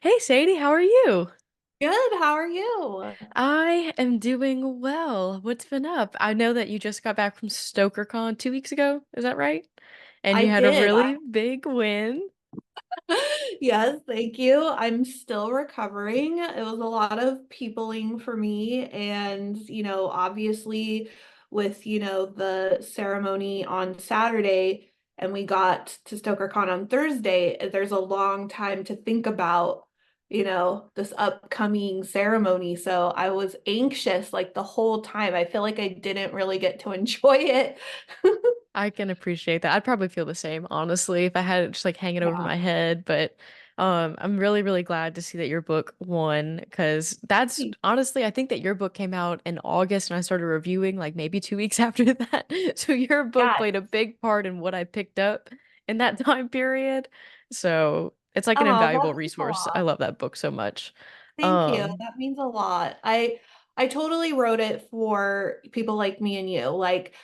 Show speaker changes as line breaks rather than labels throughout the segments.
Hey Sadie, how are you?
Good. How are you?
I am doing well. What's been up? I know that you just got back from StokerCon 2 weeks ago. Is that right? And
I
you had a
did.
really big win.
Yes, thank you. I'm still recovering. It was a lot of peopling for me. And, obviously with, the ceremony on Saturday and we got to StokerCon on Thursday, there's a long time to think about, this upcoming ceremony. So I was anxious like the whole time. I feel like I didn't really get to enjoy it.
I can appreciate that. I'd probably feel the same, honestly, if I had it just like hanging over
Yeah.
my head. But I'm really, really glad to see that your book won because that's honestly, I think that your book came out in August and I started reviewing like maybe 2 weeks after that. So your book
Yeah.
played a big part in what I picked up in that time period. So it's like an
Oh,
invaluable
that means a
resource. I
lot.
love that book so much.
Thank you.
Um,
That means a lot. I totally wrote it for people like me and you, like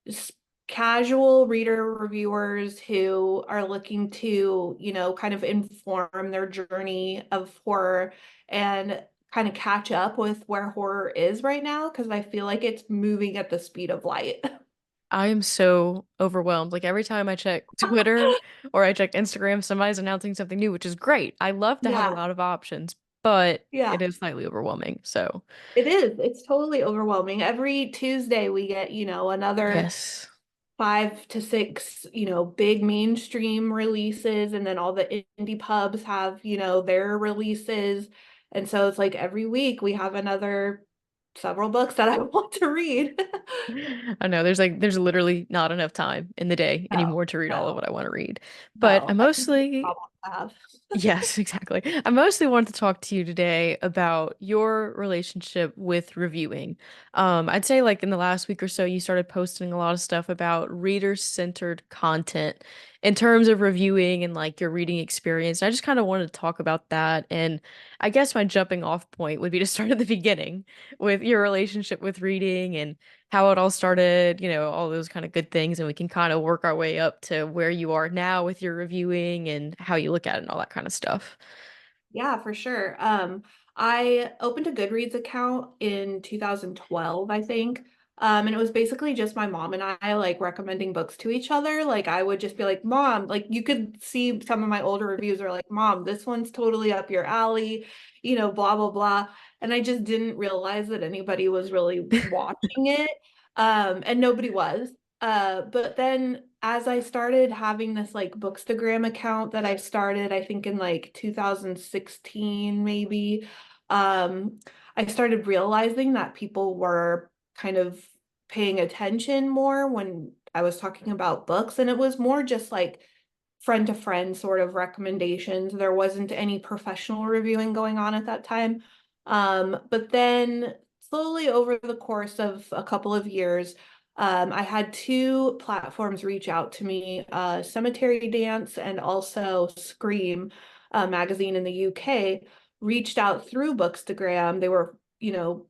s- casual reader reviewers who are looking to, kind of inform their journey of horror and kind of catch up with where horror is right now because I feel like it's moving at the speed of light.
I am so overwhelmed. Like every time I check Twitter or I check Instagram, somebody's announcing something new, which is great. I love to have a
Yeah.
lot of options, but
Yeah.
it is slightly overwhelming. So,
It is. It's totally overwhelming. Every Tuesday we get, another
yes,
5 to 6, big mainstream releases, and then all the indie pubs have, their releases. And so it's like every week we have another several books that I want to read.
I know there's literally not enough time in the day
No,
anymore to read all of
no,
what I want to read. But I
no. I think it's a
mostly
problem to have.
Yes, exactly. I mostly wanted to talk to you today about your relationship with reviewing. I'd say like in the last week or so, you started posting a lot of stuff about reader-centered content in terms of reviewing and like your reading experience. I just kind of wanted to talk about that. And I guess my jumping off point would be to start at the beginning with your relationship with reading and how it all started, all those kind of good things, and we can kind of work our way up to where you are now with your reviewing and how you look at it and all that kind of stuff.
Yeah, for sure. I opened a Goodreads account in 2012, I think. And it was basically just my mom and I like recommending books to each other. Like I would just be like, Mom, like you could see some of my older reviews are like, Mom, this one's totally up your alley, blah, blah, blah. And I just didn't realize that anybody was really watching it. And nobody was. But then as I started having this like Bookstagram account that I started, I think in like 2016, maybe, I started realizing that people were kind of paying attention more when I was talking about books. And it was more just like friend to friend sort of recommendations. There wasn't any professional reviewing going on at that time. But then slowly over the course of a couple of years, I had two platforms reach out to me, Cemetery Dance and also Scream, magazine in the UK, reached out through Bookstagram. They were,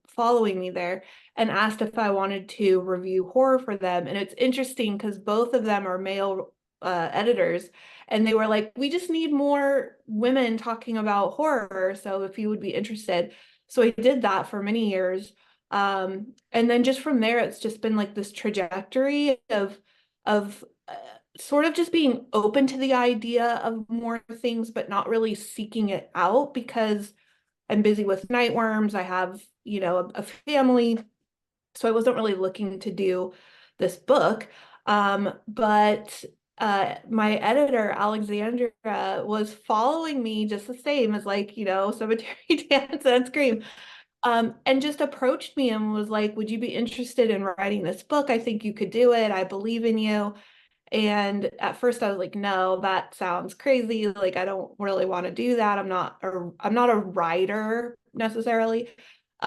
following me there and asked if I wanted to review horror for them. And it's interesting because both of them are male editors, and they were like, "We just need more women talking about horror. So if you would be interested." So I did that for many years. And then just from there, it's just been like this trajectory of sort of just being open to the idea of more things, but not really seeking it out because I'm busy with nightworms. I have, a family, so I wasn't really looking to do this book. But my editor, Alexandra, was following me just the same as like, Cemetery Dance and Scream, and just approached me and was like, "Would you be interested in writing this book? I think you could do it. I believe in you." And at first I was like, "No, that sounds crazy. Like I don't really want to do that. I'm not a writer necessarily."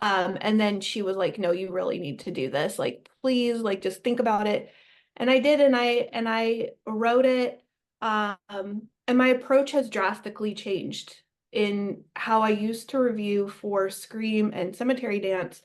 And then she was like, "No, you really need to do this. Like please, like just think about it." And I did, and I wrote it. And my approach has drastically changed in how I used to review for Scream and Cemetery Dance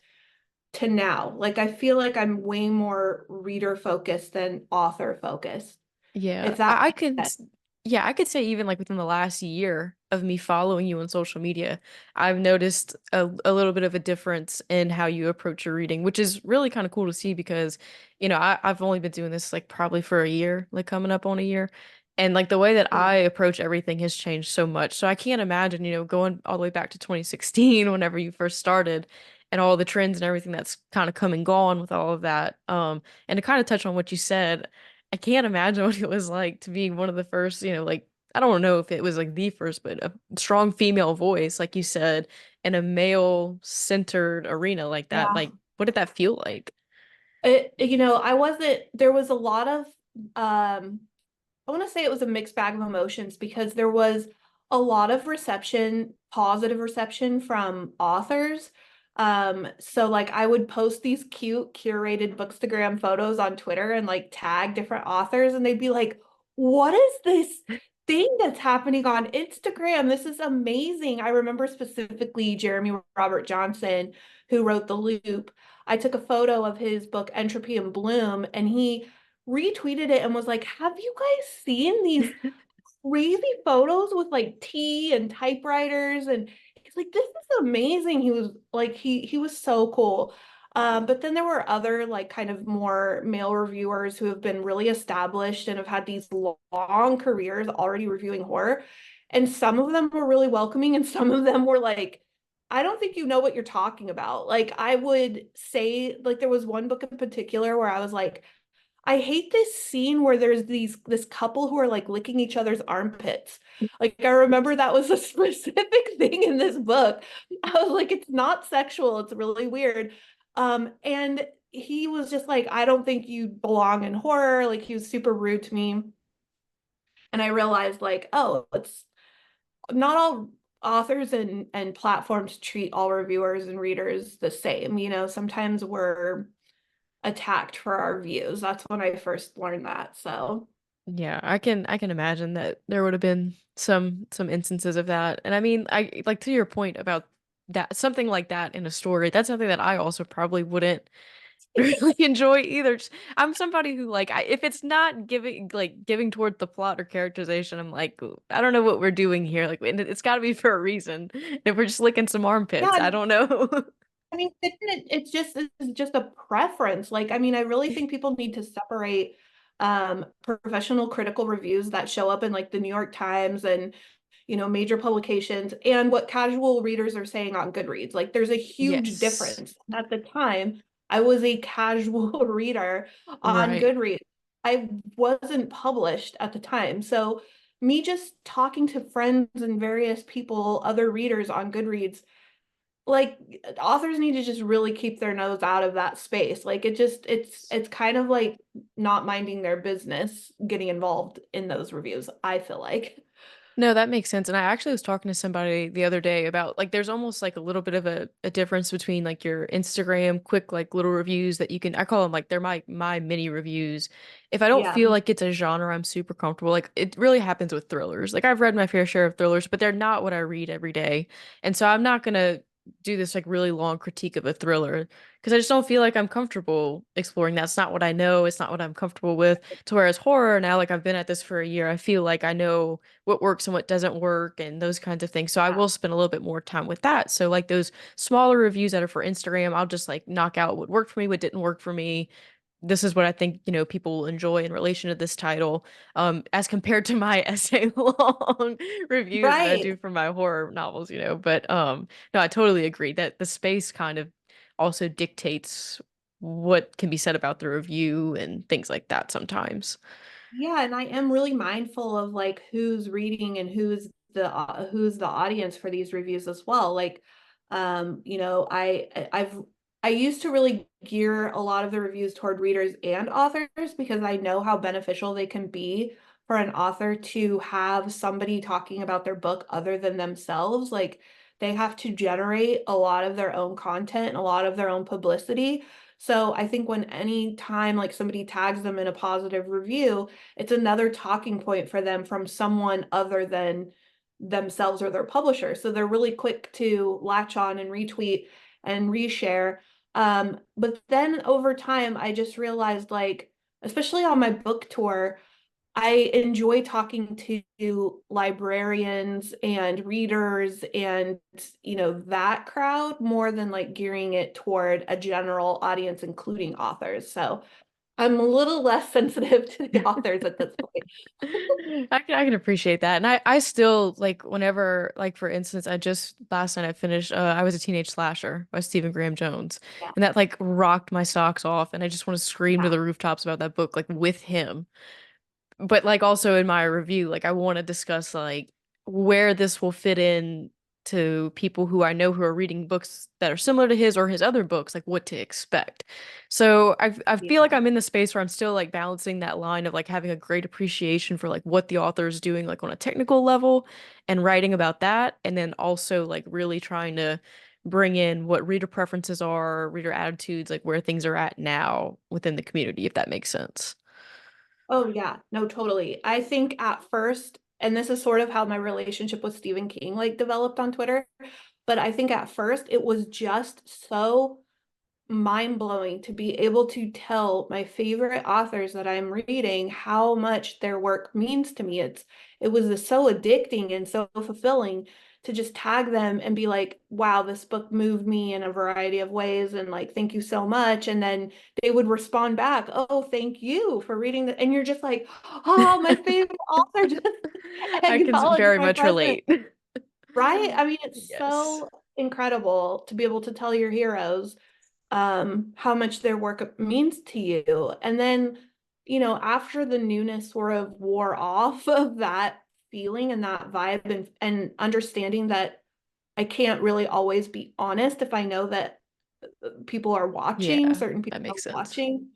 to now. Like I feel like I'm way more reader focused than author focused.
Yeah,
If that
I
makes
could,
sense.
yeah, I could say even like within the last year. of me following you on social media, I've noticed a little bit of a difference in how you approach your reading, which is really kind of cool to see because, I've only been doing this like probably for a year, like coming up on a year. And like the way that
Mm.
I approach everything has changed so much. So I can't imagine, going all the way back to 2016 whenever you first started and all the trends and everything that's kind of come and gone with all of that. And to kind of touch on what you said, I can't imagine what it was like to be one of the first, like I don't know if it was like the first, but a strong female voice, like you said, in a male-centered arena like that.
Yeah.
Like, what did that feel like?
I wasn't, there was a lot of, I want to say it was a mixed bag of emotions because there was a lot of reception, positive reception from authors. So like I would post these cute curated Bookstagram photos on Twitter and like tag different authors, and they'd be like, "What is this thing that's happening on Instagram? This is amazing." I remember specifically Jeremy Robert Johnson, who wrote The Loop. I took a photo of his book Entropy and Bloom, and he retweeted it and was like, "Have you guys seen these crazy photos with like tea and typewriters?" And he's like, "This is amazing." He was like, he was so cool. But then there were other like kind of more male reviewers who have been really established and have had these long careers already reviewing horror. And some of them were really welcoming, and some of them were like, "I don't think you know what you're talking about." Like I would say, like there was one book in particular where I was like, "I hate this scene where there's this couple who are like licking each other's armpits." Like I remember that was a specific thing in this book. I was like, "It's not sexual, it's really weird." And he was just like, "I don't think you belong in horror." Like he was super rude to me. And I realized like, oh, it's not all authors and platforms treat all reviewers and readers the same. Sometimes we're attacked for our views. That's when I first learned that. So,
Yeah, I can imagine that there would have been some instances of that. And I mean, I like to your point about that something like that in a story. That's something that I also probably wouldn't really enjoy either. I'm somebody who like if it's not giving toward the plot or characterization, I'm like, "Ooh, I don't know what we're doing here. Like it's got to be for a reason. If we're just licking some armpits, I
yeah,
don't know."
I mean, it's just a preference. Like, I mean, I really think people need to separate professional critical reviews that show up in like the New York Times and major publications and what casual readers are saying on Goodreads. Like there's a huge
Yes.
difference. At the time, I was a casual reader on
Right.
Goodreads. I wasn't published at the time. So me just talking to friends and various people, other readers on Goodreads, like authors need to just really keep their nose out of that space. Like it's kind of like not minding their business getting involved in those reviews, I feel like.
No, that makes sense. And I actually was talking to somebody the other day about like there's almost like a little bit of a difference between like your Instagram quick like little reviews that you can I call them like they're my mini reviews. If I don't
Yeah.
feel like it's a genre I'm super comfortable, like it really happens with thrillers. Like I've read my fair share of thrillers, but they're not what I read every day. And so I'm not gonna do this like really long critique of a thriller because I just don't feel like I'm comfortable exploring that. It's not what I know, it's not what I'm comfortable with. To whereas horror now, like I've been at this for a year, I feel like I know what works and what doesn't work and those kinds of things. So I
Yeah.
will spend a little bit more time with that. So like those smaller reviews that are for Instagram, I'll just like knock out what worked for me, what didn't work for me. This is what I think, people will enjoy in relation to this title, as compared to my essay long reviews that I
Right.
do for my horror novels, But no, I totally agree that the space kind of also dictates what can be said about the review and things like that sometimes.
Yeah, and I am really mindful of like who's reading and who's the audience for these reviews as well. Like, I used to really gear a lot of the reviews toward readers and authors because I know how beneficial they can be for an author to have somebody talking about their book other than themselves. Like, they have to generate a lot of their own content and a lot of their own publicity. So I think when any time like somebody tags them in a positive review, it's another talking point for them from someone other than themselves or their publisher. So they're really quick to latch on and retweet and reshare. But then over time, I just realized like, especially on my book tour, I enjoy talking to librarians and readers and, that crowd more than like gearing it toward a general audience, including authors. So I'm a little less sensitive to the authors at this point.
I can appreciate that. And I still like whenever like for instance, I just last night I finished I was a teenage slasher by Stephen Graham Jones.
Yeah.
And that like rocked my socks off and I just want to scream to
Yeah.
the rooftops about that book like with him. But like also in my review, like I want to discuss like where this will fit in to people who I know who are reading books that are similar to his or his other books, like what to expect. So I feel like
Yeah.
I'm in the space where I'm still like balancing that line of like having a great appreciation for like what the author is doing like on a technical level and writing about that, and then also like really trying to bring in what reader preferences are, reader attitudes, like where things are at now within the community, if that makes sense.
Oh, yeah. No, totally. I think at first, and this is sort of how my relationship with Stephen King like developed on Twitter, but I think at first it was just so mind-blowing to be able to tell my favorite authors that I'm reading how much their work means to me. It was so addicting and so fulfilling to just tag them and be like, wow, this book moved me in a variety of ways and like thank you so much. And then they would respond back, oh, thank you for reading that. And you're just like, oh, my favorite author just
I can
acknowledged
very
my
much
presence.
relate.
Right? I mean, it's
Yes.
so incredible to be able to tell your heroes how much their work means to you. And then, after the newness sort of wore off of that feeling and that vibe and understanding that I can't really always be honest if I know that people are watching,
Yeah,
certain
that
people are
makes sense.
watching.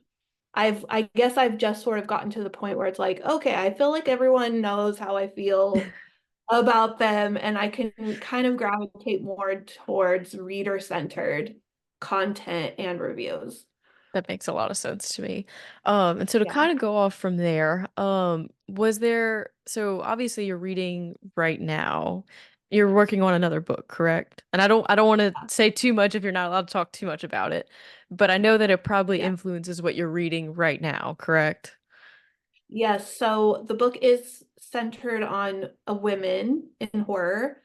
I guess I've just sort of gotten to the point where it's like, okay, I feel like everyone knows how I feel about them, and I can kind of gravitate more towards reader-centered content and reviews.
That makes a lot of sense to me. And so to
Yeah.
kind of go off from there, was there, so obviously you're reading right now. You're working on another book, correct? And I don't want to say too much if you're not allowed to talk too much about it, but I know that it probably
Yeah.
influences what you're reading right now, correct?
Yes. So the book is centered on a women in horror.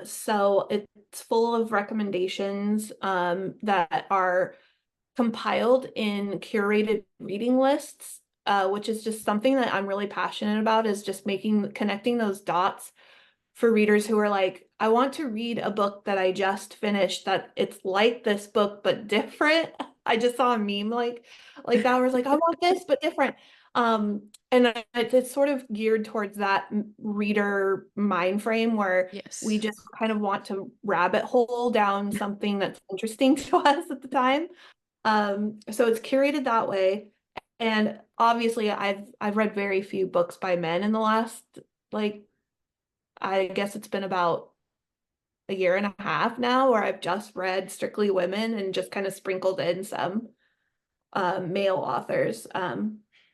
So it's full of recommendations that are compiled in curated reading lists, which is just something that I'm really passionate about, is just connecting those dots for readers who are like, I want to read a book that I just finished that it's like this book but different. I just saw a meme like that was like, I want this but different. And it's sort of geared towards that reader mind frame where we
Yes.
just kind of want to rabbit hole down something that's interesting to us at the time. So it's curated that way. And obviously I've read very few books by men in the last, like, I guess it's been about a year and a half now where I've just read strictly women and just kind of sprinkled in some male authors.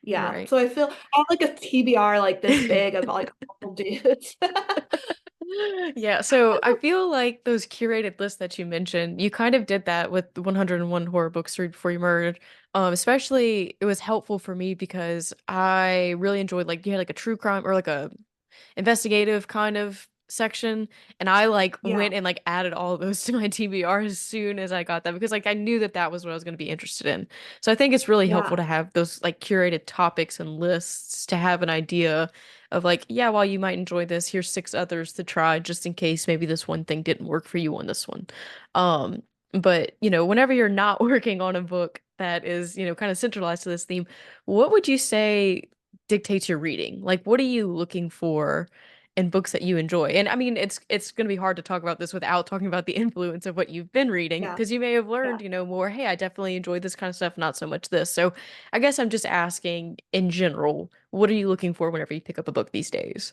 Yeah.
Right.
So I have like a TBR like this big of like all dudes.
Yeah, so I feel like those curated lists that you mentioned, you kind of did that with the 101 horror books to read before you murdered. Especially it was helpful for me because I really enjoyed like you had like a true crime or like a investigative kind of section, and I like
Yeah.
went and like added all of those to my TBR as soon as I got that because like I knew that that was what I was going to be interested in. So I think it's really helpful
Yeah.
to have those like curated topics and lists to have an idea of like, yeah, while you might enjoy this, here's six others to try just in case maybe this one thing didn't work for you on this one. Um, but whenever you're not working on a book that is, kind of centralized to this theme, what would you say dictates your reading? Like, what are you looking for in books that you enjoy? And I mean, it's going to be hard to talk about this without talking about the influence of what you've been reading,
Yeah.
because you may have
Yeah.
learned, more, hey, I definitely enjoy this kind of stuff, not so much this. So I guess I'm just asking in general, what are you looking for whenever you pick up a book these days?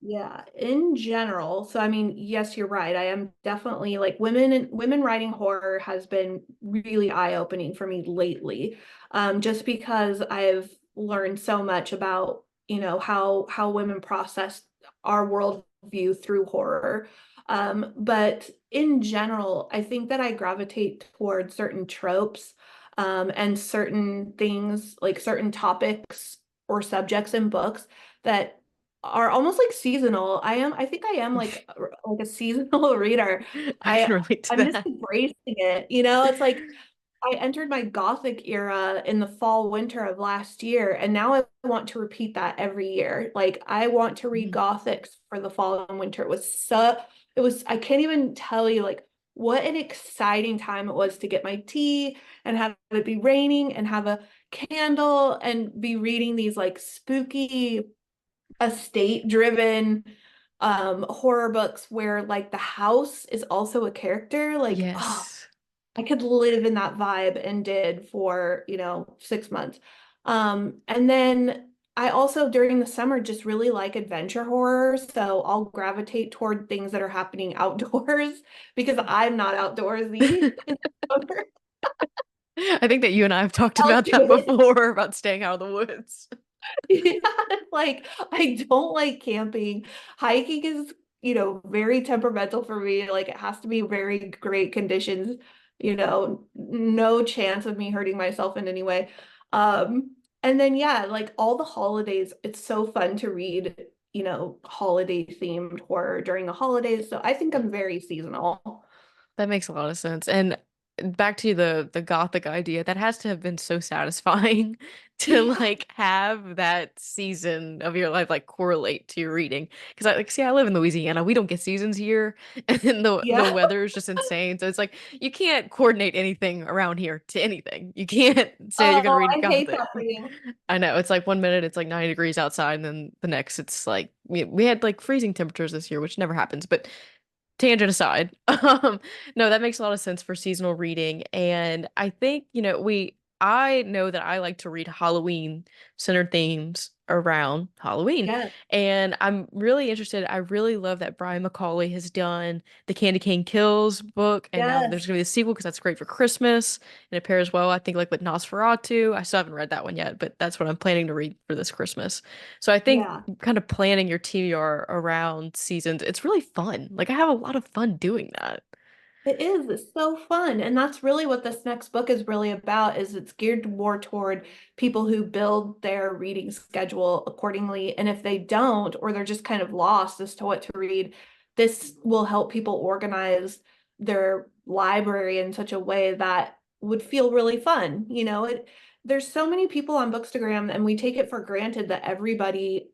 Yeah, in general. So I mean, yes, you're right. I am definitely like women writing horror has been really eye-opening for me lately. Just because I've learned so much about, how women process our worldview through horror. But in general, I think that I gravitate towards certain tropes, and certain things, like certain topics or subjects in books that are almost like seasonal. I think I am like a seasonal reader.
I can relate to
I'm just
that.
embracing it. You know, it's like I entered my Gothic era in the fall, winter of last year, and now I want to repeat that every year. Like I want to read
Mhm.
Gothics for the fall and winter. I can't even tell you like what an exciting time it was to get my tea and have it be raining and have a candle and be reading these like spooky estate driven horror books where like the house is also a character. Like, oh,
Yes.
I could live in that vibe and did for, 6 months. And then I also during the summer just really like adventure horror. So I'll gravitate toward things that are happening outdoors because I'm not outdoorsy.
I think that you and I have talked
I'll
about
do
that
it.
before about staying out of the woods.
Yeah, like I don't like camping. Hiking is, very temperamental for me. Like it has to be very great conditions, no chance of me hurting myself in any way. And then yeah, like all the holidays, it's so fun to read, holiday themed horror during the holidays. So I think I'm very seasonal.
That makes a lot of sense. And back to the gothic idea, that has to have been so satisfying to
Yeah,
like have that season of your life like correlate to your reading. Because I like see I live in Louisiana. We don't get seasons here and then the
yeah.
weather is just insane. So it's like you can't coordinate anything around here to anything. You can't say you're gonna
Oh,
read
I hate that for
gothic.
you.
I know. It's like 1 minute it's like 90 degrees outside, and then the next it's like we had like freezing temperatures this year, which never happens, but tangent aside, no, that makes a lot of sense for seasonal reading. And I think, I know that I like to read Halloween centered themes around Halloween.
Yes,
And I'm really interested. I really love that Brian McCauley has done the Candy Cane Kills book. And now there's
yes,
going to be a sequel because that's great for Christmas. And it pairs well, I think, like with Nosferatu. I still haven't read that one yet, but that's what I'm planning to read for this Christmas. So I think
yeah.
kind of planning your TBR around seasons, it's really fun. Like I have a lot of fun doing that.
It is. It's so fun. And that's really what this next book is really about, is it's geared more toward people who build their reading schedule accordingly. And if they don't, or they're just kind of lost as to what to read, this will help people organize their library in such a way that would feel really fun. There's so many people on Bookstagram, and we take it for granted that everybody,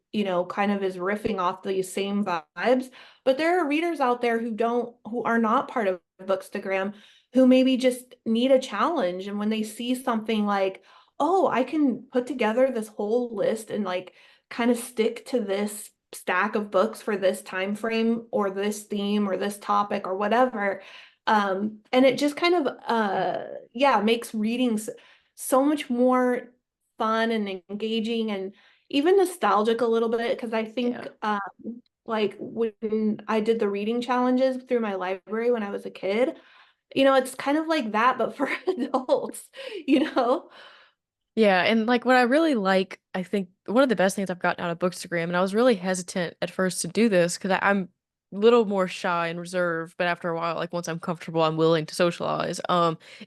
kind of is riffing off these same vibes. But there are readers out there who are not part of Bookstagram, who maybe just need a challenge. And when they see something like, oh, I can put together this whole list and like kind of stick to this stack of books for this time frame or this theme or this topic or whatever. And it just kind of yeah, makes readings so much more fun and engaging and even nostalgic a little bit because I think
Yeah.
like when I did the reading challenges through my library when I was a kid, it's kind of like that, but for adults, you know?
Yeah, and like what I really like, I think one of the best things I've gotten out of Bookstagram, and I was really hesitant at first to do this because I'm a little more shy and reserved, but after a while, like once I'm comfortable, I'm willing to socialize.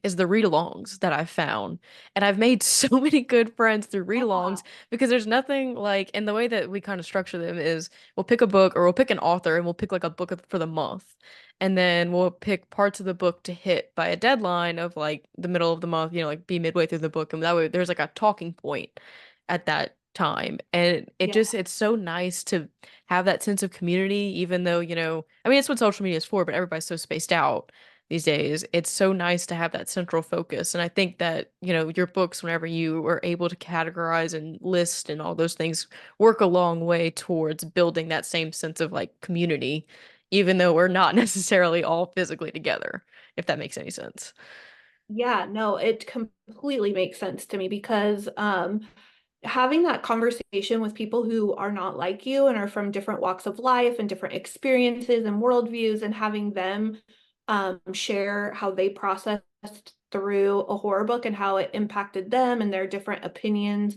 Is the read-alongs that I've found. And I've made so many good friends through
Yeah,
read-alongs because there's nothing like, and the way that we kind of structure them is we'll pick a book or we'll pick an author and we'll pick like a book for the month. And then we'll pick parts of the book to hit by a deadline of like the middle of the month, like be midway through the book. And that way there's like a talking point at that time. And
yeah,
it's so nice to have that sense of community, even though, I mean, it's what social media is for, but everybody's so spaced out these days. It's so nice to have that central focus. And I think that, your books, whenever you are able to categorize and list and all those things, work a long way towards building that same sense of like community even though we're not necessarily all physically together, if that makes any sense.
yeah, no, it completely makes sense to me because having that conversation with people who are not like you and are from different walks of life and different experiences and worldviews and having them share how they processed through a horror book and how it impacted them and their different opinions.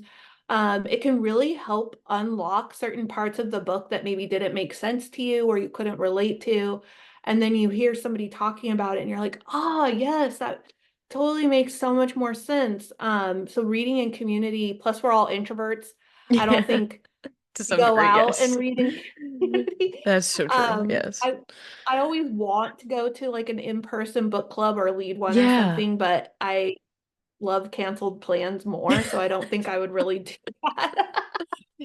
It can really help unlock certain parts of the book that maybe didn't make sense to you or you couldn't relate to. And then you hear somebody talking about it and you're like, oh, yes, that totally makes so much more sense. So reading in community, plus we're all introverts. I don't
Yeah,
think
to
we
some
go
degree,
out and
yes.
read in community.
That's so true.
Um,
Yes.
I I always want to go to like an in-person book club or lead one or
Yeah.
something, but I love canceled plans more, so I don't think I would really do that.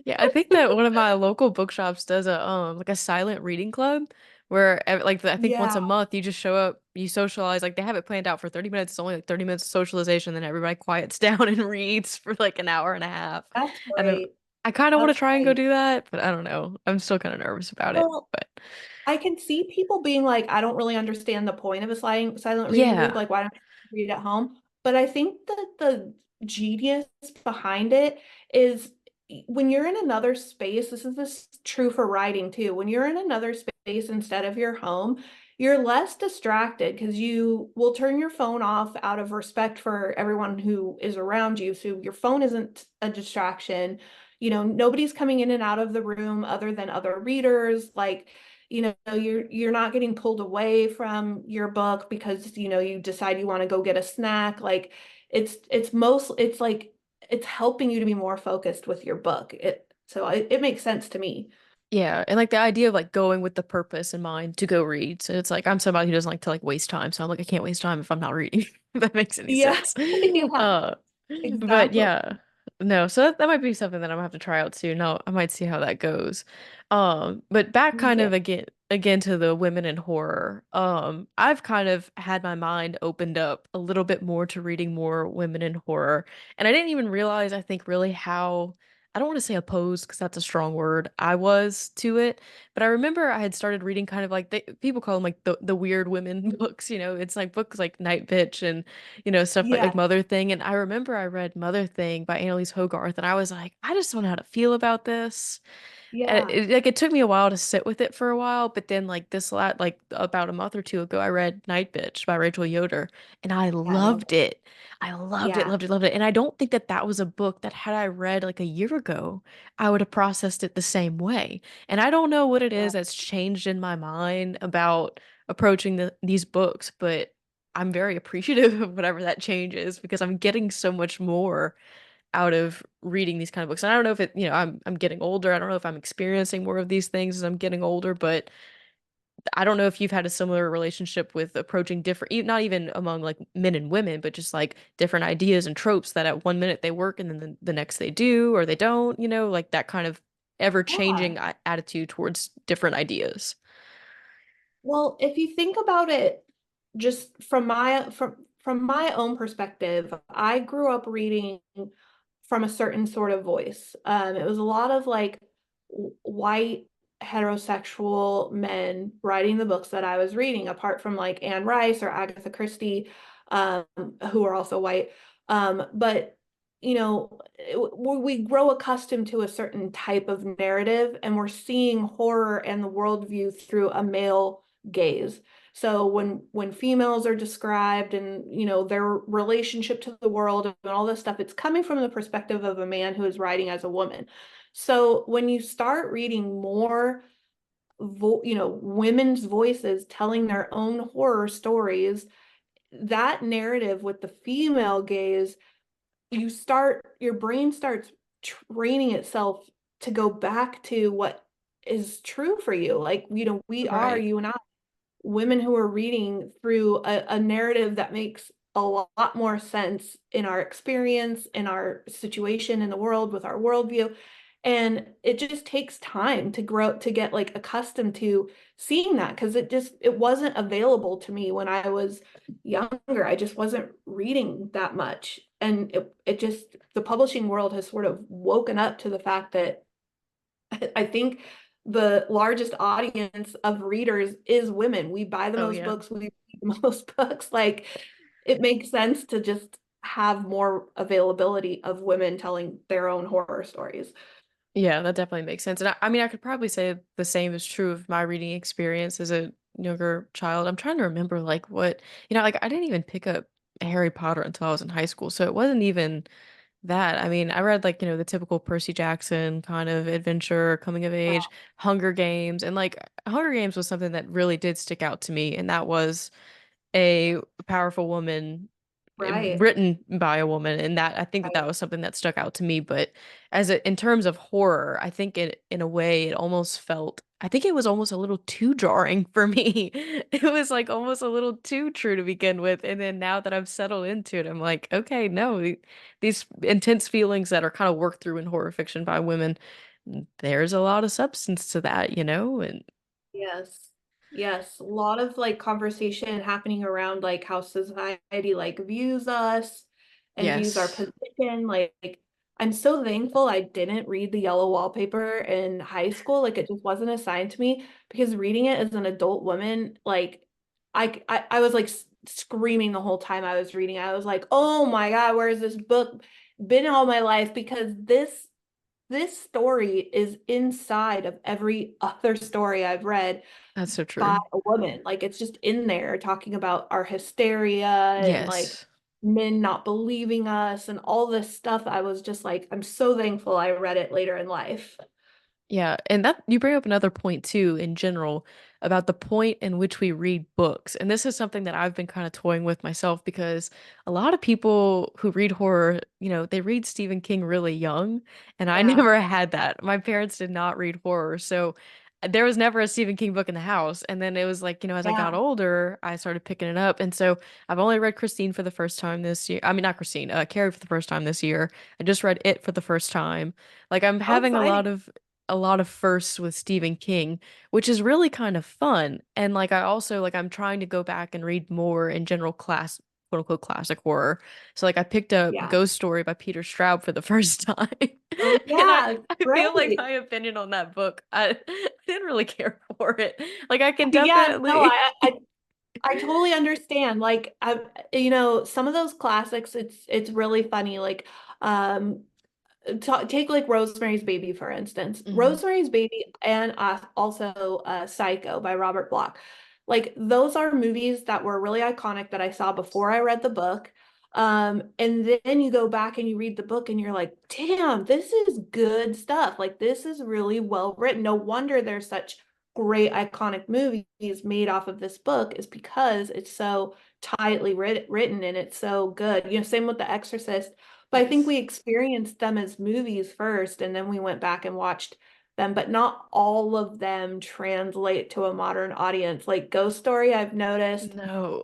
Yeah, I think that one of my local bookshops does a like a silent reading club where I think once
Yeah,
a month you just show up, you socialize, like they have it planned out for 30 minutes. It's only like 30 minutes of socialization, then everybody quiets down and reads for like an hour and a half.
that's
And then
great.
I kind of want to
That's
try and go
great.
do that, but I don't know. I'm still kind of nervous about it.
Well,
But
I can see people being like, I don't really understand the point of a silent reading group.
yeah.
Like, why don't you read at home? But I think that the genius behind it is when you're in another space, this true for writing too. When you're in another space instead of your home, you're less distracted because you will turn your phone off out of respect for everyone who is around you. So your phone isn't a distraction. You know, nobody's coming in and out of the room other than other readers. Like, you know, you're not getting pulled away from your book because, you know, you decide you want to go get a snack. Like it's like it's helping you to be more focused with your book. It makes sense to me.
Yeah, and like the idea of like going with the purpose in mind to go read. So it's like I'm somebody who doesn't like to like waste time. So I'm like I can't waste time if I'm not reading. If that makes any
Yeah,
sense.
yeah,
Uh but
exactly.
yeah. No, so that might be something that I'm gonna have to try out soon. No, I might see how that goes. But back kind
Yeah.
of again to the women in horror. I've kind of had my mind opened up a little bit more to reading more women in horror. And I didn't even realize I think really how I don't want to say opposed because that's a strong word. I was to it, but I remember I had started reading kind of like people call them like the weird women books. You know, it's like books like Night Bitch and stuff like
Yeah.
Mother Thing. And I remember I read Mother Thing by Annalise Hogarth, and I was like, I just don't know how to feel about this. And
Yeah.
like it took me a while to sit with it for a while, but then like like about a month or two ago, I read Night Bitch by Rachel Yoder, and I
I love
loved
it.
it. I loved it,
Yeah.
loved it, loved it. And I don't think that that was a book that had I read like a year ago, I would have processed it the same way. And I don't know what it
Yeah.
is that's changed in my mind about approaching these books, but I'm very appreciative of whatever that change is because I'm getting so much more out of reading these kind of books. And I don't know if I'm getting older. I don't know if I'm experiencing more of these things as I'm getting older, but I don't know if you've had a similar relationship with approaching different, not even among like men and women, but just like different ideas and tropes that at one minute they work and then the next they do or they don't, like that kind of ever-changing
Yeah.
attitude towards different ideas.
Well, if you think about it just from my own perspective, I grew up reading from a certain sort of voice. It was a lot of like white heterosexual men writing the books that I was reading, apart from like Anne Rice or Agatha Christie, um, who are also white. But you know, we grow accustomed to a certain type of narrative, and we're seeing horror and the worldview through a male gaze. So when females are described and you know their relationship to the world and all this stuff, it's coming from the perspective of a man who is writing as a woman. So when you start reading more women's voices telling their own horror stories, that narrative with the female gaze, your brain starts training itself to go back to what is true for you. Like, you know,
Right.
you and I, women who are reading through a narrative that makes a lot more sense in our experience, in our situation in the world, with our worldview. And it just takes time to grow, to get like accustomed to seeing that because it wasn't available to me when I was younger. I just wasn't reading that much. And it just, the publishing world has sort of woken up to the fact that I think the largest audience of readers is women. We buy the
Oh
most
yeah.
books, we read the most books. Like it makes sense to just have more availability of women telling their own horror stories.
Yeah, that definitely makes sense. And I mean, I could probably say the same is true of my reading experience as a younger child. I'm trying to remember like what, like I didn't even pick up Harry Potter until I was in high school. So it wasn't even that. I mean, I read like, the typical Percy Jackson kind of adventure, coming of age, Hunger Games, and like Hunger Games was something that really did stick out to me, and that was a powerful woman
Right.
written by a woman, and that I think that that
Right.
was something that stuck out to me. But in terms of horror, I think it in a way it almost felt I think it was almost a little too jarring for me. It was like almost a little too true to begin with, and then now that I've settled into it, I'm like, okay, no, these intense feelings that are kind of worked through in horror fiction by women, there's a lot of substance to that, and
Yes. Yes. A lot of like conversation happening around like how society like views us and views our
yes,
position. Like I'm so thankful I didn't read The Yellow Wallpaper in high school. Like it just wasn't assigned to me because reading it as an adult woman, like I was like screaming the whole time I was reading. I was like, "Oh my God, where has this book been all my life?" Because this story is inside of every other story I've read
that's so
by
true.
a woman. Like it's just in there talking about our hysteria and like
Yes.
men not believing us and all this stuff. I was just like, I'm so thankful I read it later in life.
Yeah, and that you bring up another point too in general about the point in which we read books. And this is something that I've been kind of toying with myself because a lot of people who read horror, they read Stephen King really young, and I
Yeah.
never had that. My parents did not read horror, so there was never a Stephen King book in the house. And then it was like, as I got
Yeah.
older, I started picking it up. And so I've only read Christine for the first time this year. I mean, not Christine, Carrie for the first time this year. I just read It for the first time. Like I'm
How
having
exciting.
a lot of firsts with Stephen King, which is really kind of fun. And like I also like I'm trying to go back and read more in general quote unquote classic horror. So like I picked up
Yeah.
Ghost Story by Peter Straub for the first time.
Oh
And
yeah.
I feel like
Great.
my opinion on that book, I didn't really care for it. Like I can
Yeah, no,
definitely
I totally understand. Like some of those classics, it's really funny. Like, um, take like Rosemary's Baby, for instance.
Mhm.
Rosemary's Baby and also Psycho by Robert Bloch. Like those are movies that were really iconic that I saw before I read the book. And then you go back and you read the book and you're like, damn, this is good stuff. Like this is really well written. No wonder there's such great iconic movies made off of this book is because it's so tightly written and it's so good. Same with The Exorcist. But I think
Yes.
we experienced them as movies first, and then we went back and watched them, but not all of them translate to a modern audience. Like Ghost Story, I've noticed
No.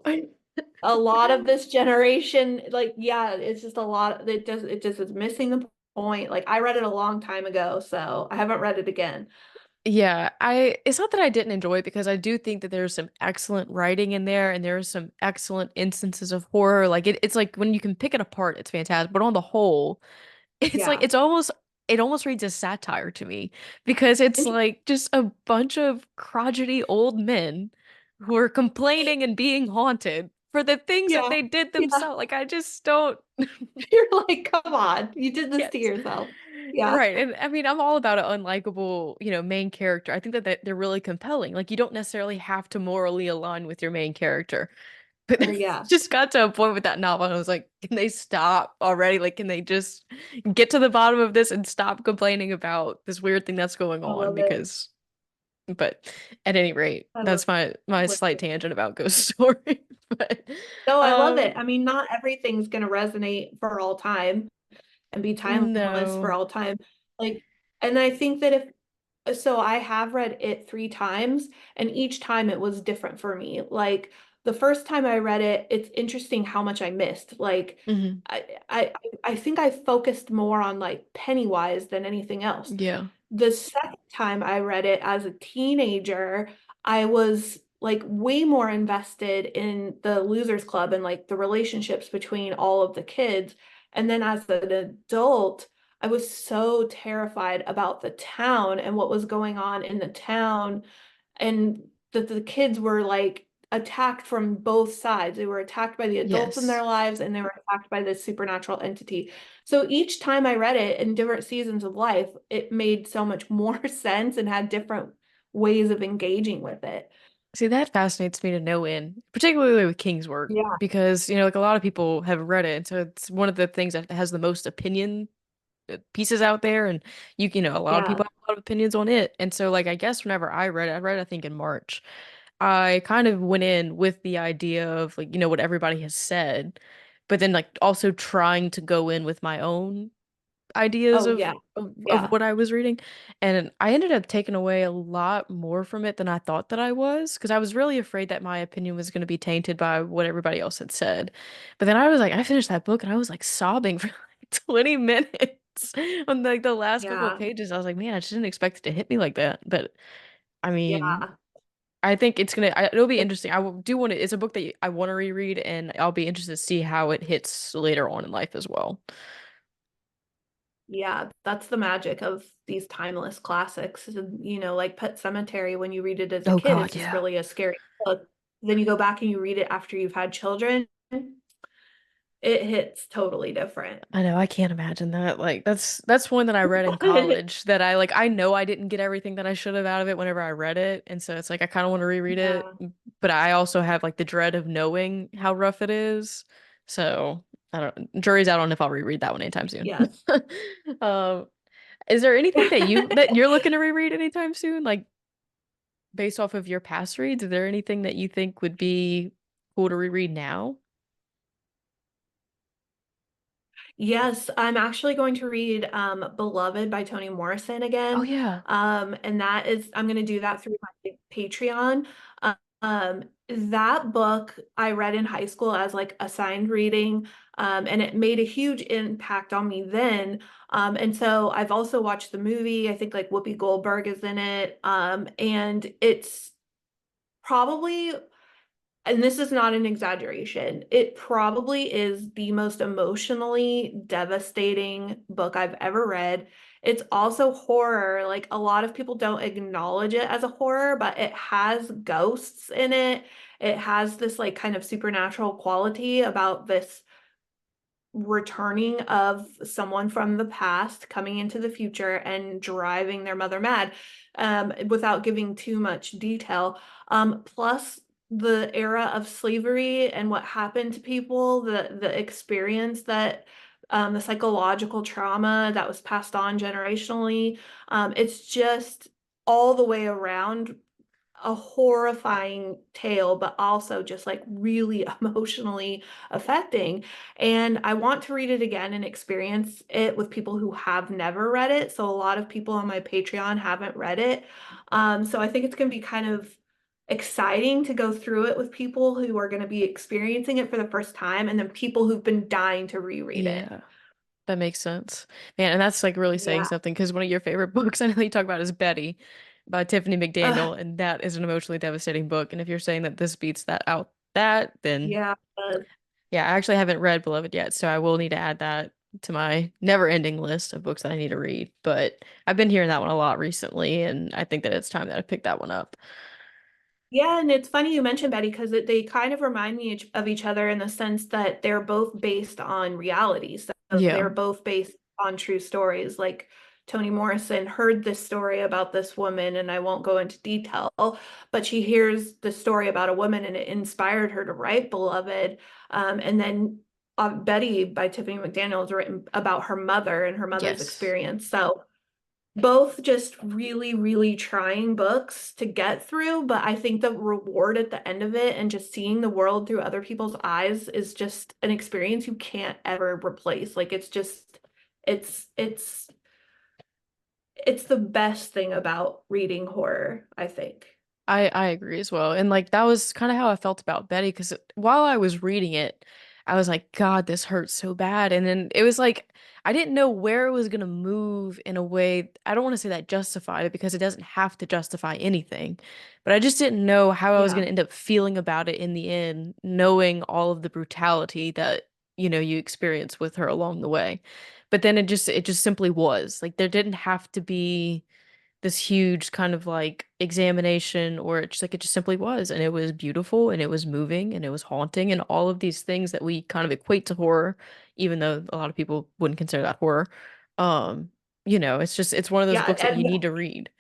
a lot of this generation, like, yeah, it's just a lot. It just is missing the point. Like I read it a long time ago, so I haven't read it again.
Yeah, it's not that I didn't enjoy it because I do think that there's some excellent writing in there and there's some excellent instances of horror. Like it's like when you can pick it apart, it's fantastic. But on the whole, it's like
Yeah.
it almost reads as satire to me because it's like just a bunch of crotchety old men who are complaining and being haunted for the things that
Yeah.
they did
Yeah.
themselves. Like I just don't
You're like, come on, you did this to
Yes.
yourself. Yeah.
Right. And I mean, I'm all about an unlikable, main character. I think that they're really compelling. Like you don't necessarily have to morally align with your main character. But
Or
it
yeah,
just got to a point with that novel and I was like, can they stop already? Like, can they just get to the bottom of this and stop complaining about this weird thing that's going
I
on?
love it.
But at any rate,
I love
that's my slight
it.
tangent about Ghost Story. But
No, I love it.
um
I mean, not everything's going to resonate for all time and be timeless for
no.
all time. Like, and I think that so I have read it 3 times, and each time it was different for me. Like the first time I read it, it's interesting how much I missed. Like
Hmm.
I think I focused more on like Pennywise than anything else.
Yeah.
The second time I read it as a teenager, I was like way more invested in the Losers Club and like the relationships between all of the kids. And then as an adult, I was so terrified about the town and what was going on in the town, and that the kids were like attacked from both sides. They were attacked by the adults in their
Yes.
lives and they were attacked by this supernatural entity. So each time I read it in different seasons of life, it made so much more sense and had different ways of engaging with it.
See, that fascinates me to no end, particularly with King's work,
Yeah,
because, like a lot of people have read it, and so it's one of the things that has the most opinion pieces out there, and a lot of
yeah,
people have a lot of opinions on it. And so, like, I guess whenever I read it, I think in March, I kind of went in with the idea of like, what everybody has said. but then like also trying to go in with my own ideas
Oh
of,
yeah.
of
Yeah.
what I was reading. And I ended up taking away a lot more from it than I thought that I was, because I was really afraid that my opinion was going to be tainted by what everybody else had said. But then I was like, I finished that book and I was like sobbing for like 20 minutes on like the last couple of
Yeah.
pages. I was like, man, I just didn't expect it to hit me like that. But I mean,
Yeah.
I think it'll be
It,
interesting. Do want to, it's a book that I want to reread, and I'll be interested to see how it hits later on in life as well.
yeah, that's the magic of these timeless classics. You know, like Pet Cemetery, when you read it as a
Oh
kid,
God,
it's just
yeah.
really a scary book. Then you go back and you read it after you've had children, it hits totally different.
I know, I can't imagine that. Like that's one that I read in college that I know I didn't get everything that I should have out of it whenever I read it. And so it's like I kind of want to reread it,
Yeah.
but I also have like the dread of knowing how rough it is. So I don't jury's out on if I'll reread that one anytime soon.
Yes.
Um, is there anything that you're looking to reread anytime soon? Like based off of your past reads, is there anything that you think would be cool to reread now?
Yes, I'm actually going to read Beloved by Toni Morrison
Oh
again.
yeah.
And that is, I'm going to do that through my Patreon. That book I read in high school as like assigned reading, and it made a huge impact on me then. And so I've also watched the movie. I think like Whoopi Goldberg is in it. And it's probably, and this is not an exaggeration, it probably is the most emotionally devastating book I've ever read. It's also horror. Like a lot of people don't acknowledge it as a horror, but it has ghosts in it. It has this like kind of supernatural quality about this returning of someone from the past coming into the future and driving their mother mad, without giving too much detail. Plus the era of slavery and what happened to people, the experience that the psychological trauma that was passed on generationally. It's just all the way around a horrifying tale, but also just like really emotionally affecting. And I want to read it again and experience it with people who have never read it. So a lot of people on my Patreon haven't read it. So I think it's going to be kind of exciting to go through it with people who are going to be experiencing it for the first time, and then people who've been dying to reread it.
Yeah. That makes sense. Man, and that's like really saying
Yeah.
something because one of your favorite books I know you talk about is Betty by Tiffany
Uh,
McDaniel, and that is an emotionally devastating book. And if you're saying that this beats that, then
yeah.
yeah, I actually haven't read Beloved yet, so I will need to add that to my never-ending list of books that I need to read. But I've been hearing that one a lot recently, and I think that it's time that I pick that one up.
Yeah, and it's funny you mentioned Betty because they kind of remind me of each other in the sense that they're both based on reality. So
Yeah.
they're both based on true stories. Like Toni Morrison heard this story about this woman, and I won't go into detail, but she hears the story about a woman and it inspired her to write Beloved. And then Betty by Tiffany McDaniel is written about her mother and her mother's
Yes.
experience. So both just really, really trying books to get through, but I think the reward at the end of it and just seeing the world through other people's eyes is just an experience you can't ever replace. Like it's just it's it's it's the best thing about reading horror, I think.
I agree as well. And like that was kind of how I felt about Betty because while I was reading it, I was like, God, this hurts so bad. And then it was like I didn't know where it was gonna move in a way. I don't want to say that justified it because it doesn't have to justify anything. But I just didn't know how I was
Yeah.
gonna end up feeling about it in the end, knowing all of the brutality that, you experience with her along the way. But then it just simply was. Like there didn't have to be this huge kind of like examination or it just simply was, and it was beautiful and it was moving and it was haunting and all of these things that we kind of equate to horror, even though a lot of people wouldn't consider that horror. um it's one of those
Yeah,
books that you
and
need to read.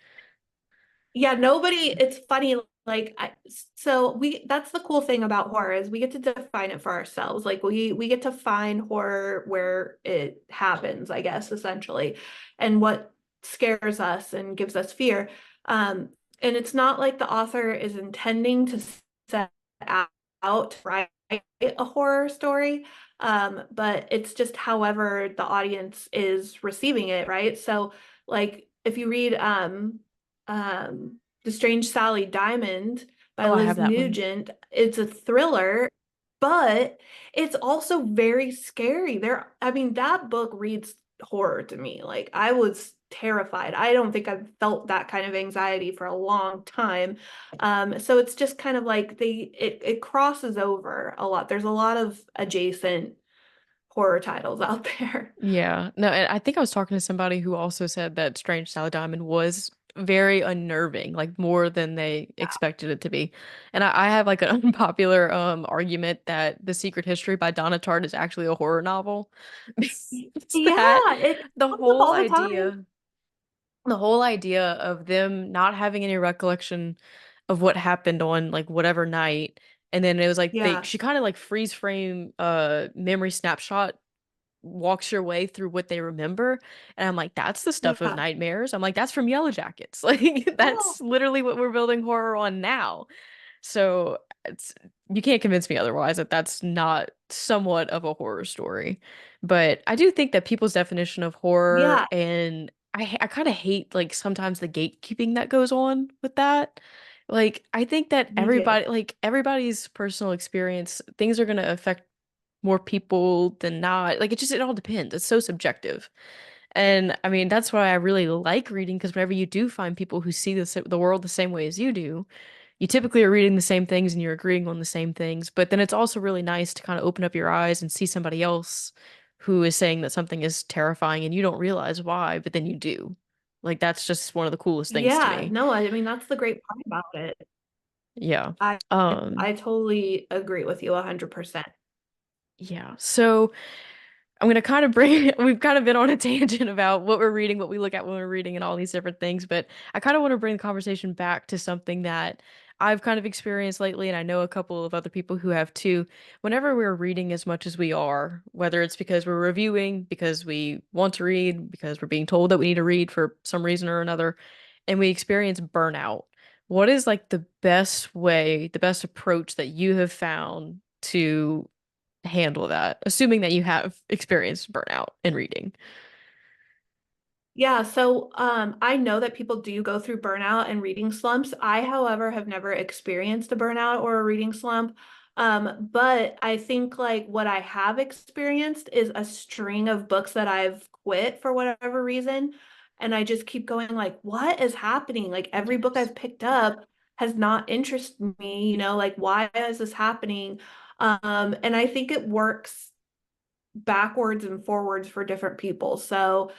yeah, nobody, it's funny, like so we that's the cool thing about horror is we get to define it for ourselves. Like we get to find horror where it happens, I guess, essentially, and what scares us and gives us fear. And it's not like the author is intending to set out, right? a horror story. But it's just however the audience is receiving it, right? So like if you read The Strange Sally Diamond by
Oh, I have
Liz
that one.
Nugent, it's a thriller, but it's also very scary. I mean, that book reads horror to me. Like I was terrified. I don't think I've felt that kind of anxiety for a long time. So it's just kind of like it crosses over a lot. There's a lot of adjacent horror titles out there.
Yeah. No, and I think I was talking to somebody who also said that Strange Salad Diamond was very unnerving, like more than they expected it to be. And I have like an unpopular argument that The Secret History by Donna Tartt is actually a horror novel. It's that
Yeah, it
the
comes up
whole
all the time.
idea the whole idea of them not having any recollection of what happened on like whatever night, and then it was like they
Yeah,
she kind of like freeze frame memory snapshot walks your way through what they remember. And I'm like, that's the stuff of
yeah,
nightmares. I'm like, that's from Yellow Jackets. Like
yeah,
that's literally what we're building horror on now. So it's you can't convince me otherwise that that's not somewhat of a horror story. But I do think that people's definition of horror,
yeah.
and I kind of hate like sometimes the gatekeeping that goes on with that. Like I think that
Me too.
everybody's personal experience, things are going to affect more people than not. Like it all depends. It's so subjective. And I mean, that's why I really like reading because whenever you do find people who see the world the same way as you do, you typically are reading the same things and you're agreeing on the same things. But then it's also really nice to kind of open up your eyes and see somebody else who is saying that something is terrifying and you don't realize why, but then you do. Like that's just one of the coolest things to
Yeah,
me.
no, I mean that's the great part about it.
Yeah.
I
Um,
I totally agree with you 100%.
yeah. So I'm gonna kind of bring we've kind of been on a tangent about what we're reading, what we look at when we're reading, and all these different things, but I kind of want to bring the conversation back to something that I've kind of experienced lately, and I know a couple of other people who have too. Whenever we're reading as much as we are, whether it's because we're reviewing, because we want to read, because we're being told that we need to read for some reason or another, and we experience burnout, what is like the best way, the best approach that you have found to handle that, assuming that you have experienced burnout in reading?
Yeah, so I know that people do go through burnout and reading slumps. I, however, have never experienced a burnout or a reading slump. But I think like what I have experienced is a string of books that I've quit for whatever reason. And I just keep going like, what is happening? Like every book
Yes.
I've picked up has not interested me, like why is this happening? And I think it works backwards and forwards for different people. So,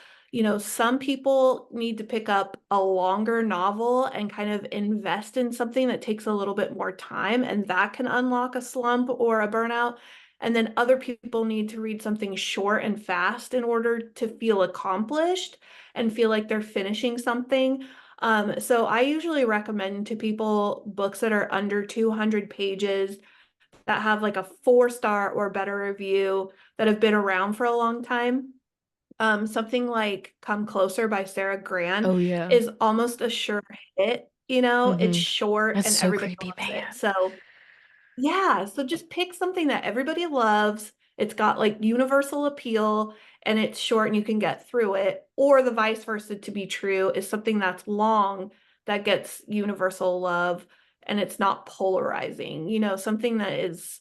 some people need to pick up a longer novel and kind of invest in something that takes a little bit more time, and that can unlock a slump or a burnout. And then other people need to read something short and fast in order to feel accomplished and feel like they're finishing something. So I usually recommend to people books that are under 200 pages that have like a 4-star or better review that have been around for a long time. Something like Come Closer by Sarah Grant
Oh yeah.
is almost a sure hit. It's
Mm-hmm.
short
That's
and
so
everybody
creepy,
loves it.
man.
So yeah, so just pick something that everybody loves. It's got like universal appeal and it's short and you can get through it. Or the vice versa to be true is something that's long that gets universal love and it's not polarizing. Something that is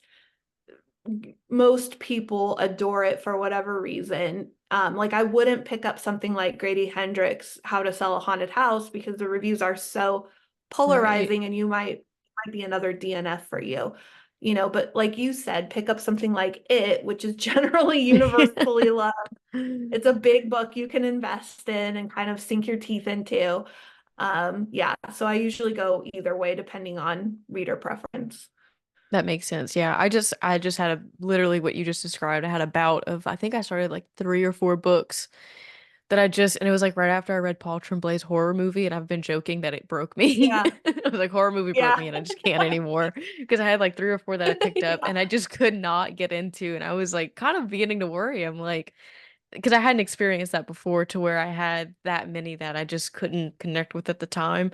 most people adore it for whatever reason. Like I wouldn't pick up something like Grady Hendrix' How to Sell a Haunted House because the reviews are so
Right.
polarizing and you might be another DNF for you. But like you said, pick up something like It, which is generally universally loved. It's a big book you can invest in and kind of sink your teeth into. Yeah, so I usually go either way depending on reader preference.
That makes sense. Yeah. I just had literally what you just described. I had a bout of I think I started like 3 or 4 books that and it was like right after I read Paul Tremblay's horror movie, and I've been joking that it broke me.
Yeah,
I was like, horror movie broke
yeah.
me, and I just can't anymore because I had like 3 or 4 that I picked up,
Yeah.
and I just could not get into, and I was like kind of beginning to worry. I'm like, because I hadn't experienced that before to where I had that many that I just couldn't connect with at the time.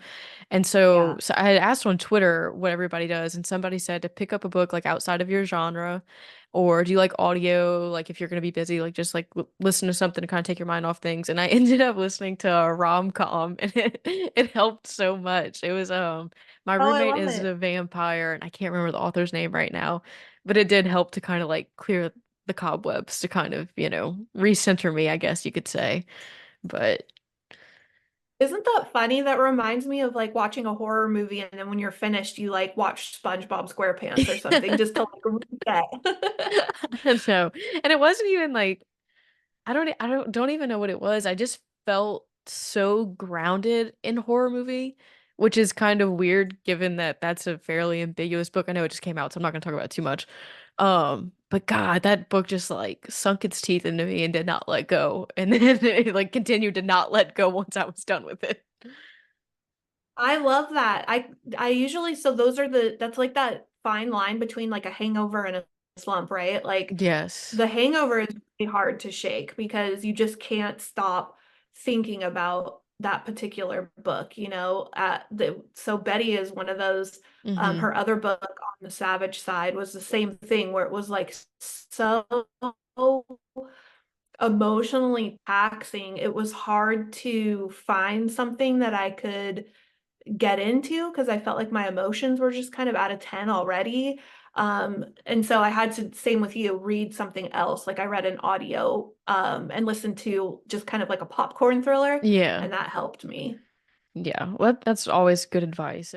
And so,
Yeah.
so I had asked on Twitter what everybody does, and somebody said to pick up a book like outside of your genre, or do you like audio? Like if you're gonna be busy, like just like listen to something to kind of take your mind off things. And I ended up listening to a rom-com, and it helped so much. It was my
Oh, I
roommate
love
is
it.
a vampire, and I can't remember the author's name right now, but it did help to kind of like clear the cobwebs to kind of, recenter me, I guess you could say. But
Isn't that funny? That reminds me of like watching a horror movie and then when you're finished, you like watch SpongeBob SquarePants or something just to like reset.
I don't know. And it wasn't even like I don't even know what it was. I just felt so grounded in horror movie, which is kind of weird given that that's a fairly ambiguous book. I know it just came out, so I'm not going to talk about it too much. But God, that book just like sunk its teeth into me and did not let go. And then it like continued to not let go once I was done with it.
I love that. I usually so those are that's like that fine line between like a hangover and a slump, right? Like
Yes.
the hangover is really hard to shake because you just can't stop thinking about that particular book, you know. So Betty is one of those.
Hmm.
Her other book on the Savage Side was the same thing where it was like so emotionally taxing. It was hard to find something that I could get into because I felt like my emotions were just kind of out of 10 already. And so I had to, same with you, read something else. Like I read an audio and listened to just kind of like a popcorn thriller,
Yeah.
and that helped me.
Yeah. Well, that's always good advice.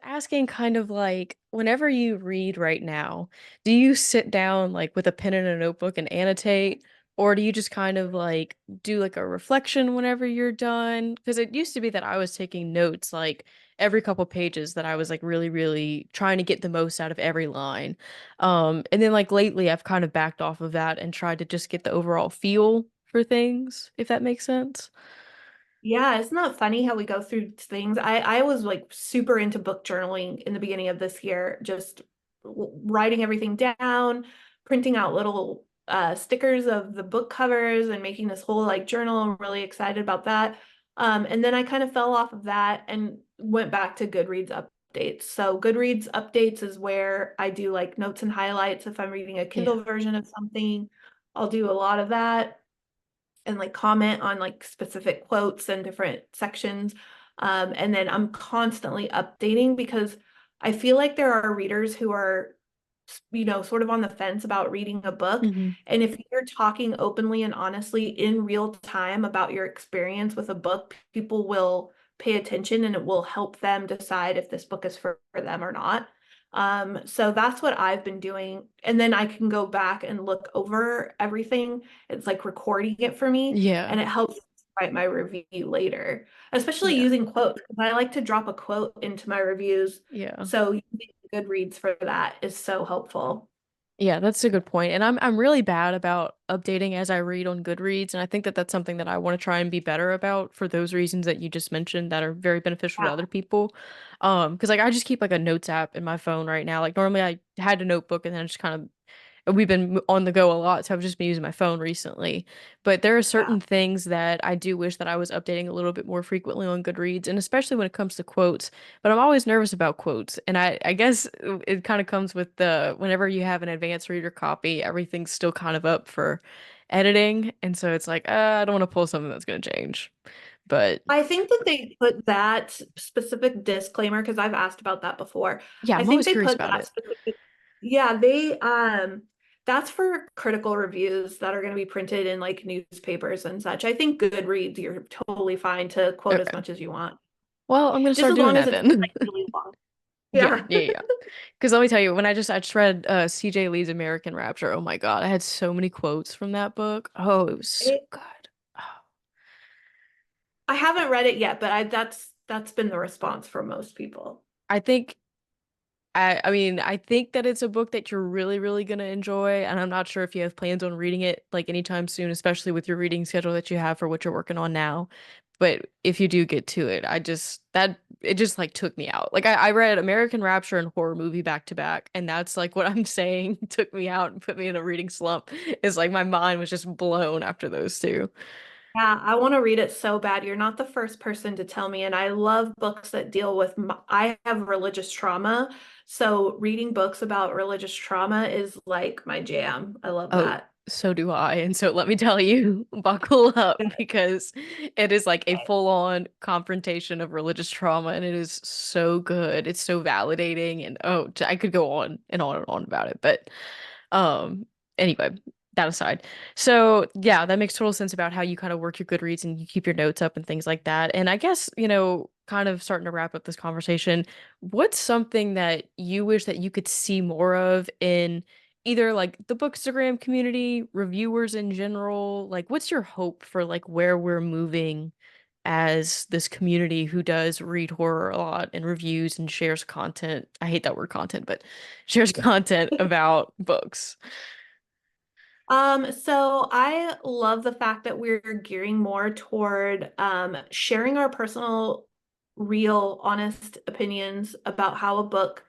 Asking kind of like whenever you read right now, do you sit down like with a pen and a notebook and annotate, or do you just kind of like do like a reflection whenever you're done? Because it used to be that I was taking notes like every couple pages that I was like really, really trying to get the most out of every line. And then like lately I've kind of backed off of that and tried to just get the overall feel for things, if that makes sense.
Yeah, it's not funny how we go through things. I was like super into book journaling in the beginning of this year, just writing everything down, printing out little stickers of the book covers and making this whole like journal. I'm really excited about that. And then I kind of fell off of that and went back to Goodreads updates. So Goodreads updates is where I do like notes and highlights. If I'm reading a
Yeah.
Kindle version of something, I'll do a lot of that and like comment on like specific quotes and different sections. And then I'm constantly updating because I feel like there are readers who are, you know, sort of on the fence about reading a book.
Hmm.
And if you're talking openly and honestly in real time about your experience with a book, people will pay attention and it will help them decide if this book is for them or not. So that's what I've been doing. And then I can go back and look over everything. It's like recording it for me
Yeah.
and it helps write my review later, especially
Yeah.
using quotes. 'Cause I like to drop a quote into my reviews.
Yeah.
So using Goodreads for that is so helpful.
Yeah, that's a good point. And I'm really bad about updating as I read on Goodreads, and I think that that's something that I want to try and be better about for those reasons that you just mentioned that are very beneficial to
Yeah.
other people. Because like I just keep like a notes app in my phone right now. Like normally I had a notebook and then I just kind of we've been on the go a lot, so I've just been using my phone recently. But there are
Yeah.
certain things that I do wish that I was updating a little bit more frequently on Goodreads, and especially when it comes to quotes. But I'm always nervous about quotes, and I guess it kind of comes with the whenever you have an advanced reader copy, everything's still kind of up for editing, and so it's like I don't want to pull something that's going to change. But
I think that they put that specific disclaimer because I've asked about that before.
yeah,
I
I'm
think
always
they
curious
put
about
that
it.
specific, yeah, they that's for critical reviews that are going to be printed in like newspapers and such. I think Goodreads, you're totally fine to quote as
Okay.
much as you want,
Well, I'm gonna
just
start
as
doing
long as
that
it's not
then.
like really long.
Yeah,
Yeah.
yeah, yeah. Because let me tell you, when I just read CJ Lee's American Rapture, oh my God, I had so many quotes from that book. Oh, it was so
It,
good. Oh,
I haven't read it yet, but that's been the response from most people.
I think I mean, I think that it's a book that you're really, really gonna enjoy, and I'm not sure if you have plans on reading it like anytime soon, especially with your reading schedule that you have for what you're working on now. but if you do get to it, I just that it just like took me out. Like I read American Rapture and horror movie back to back, and that's like what I'm saying took me out and put me in a reading slump. Is like my mind was just blown after those two.
Yeah, I want to read it so bad. You're not the first person to tell me, and I love books that deal with I have religious trauma, so reading books about religious trauma is like my jam. I love
Oh,
that.
so do I. And so let me tell you, buckle up because it is like a full-on confrontation of religious trauma and it is so good. It's so validating and oh, I could go on and on and on about it. But um anyway, that aside. So, yeah, that makes total sense about how you kind of work your Goodreads and you keep your notes up and things like that. And I guess, kind of starting to wrap up this conversation, what's something that you wish that you could see more of in either like the Bookstagram community, reviewers in general, like what's your hope for like where we're moving as this community who does read horror a lot and reviews and shares content. I hate that word content, but shares content about books.
So I love the fact that we're gearing more toward sharing our personal, real, honest opinions about how a book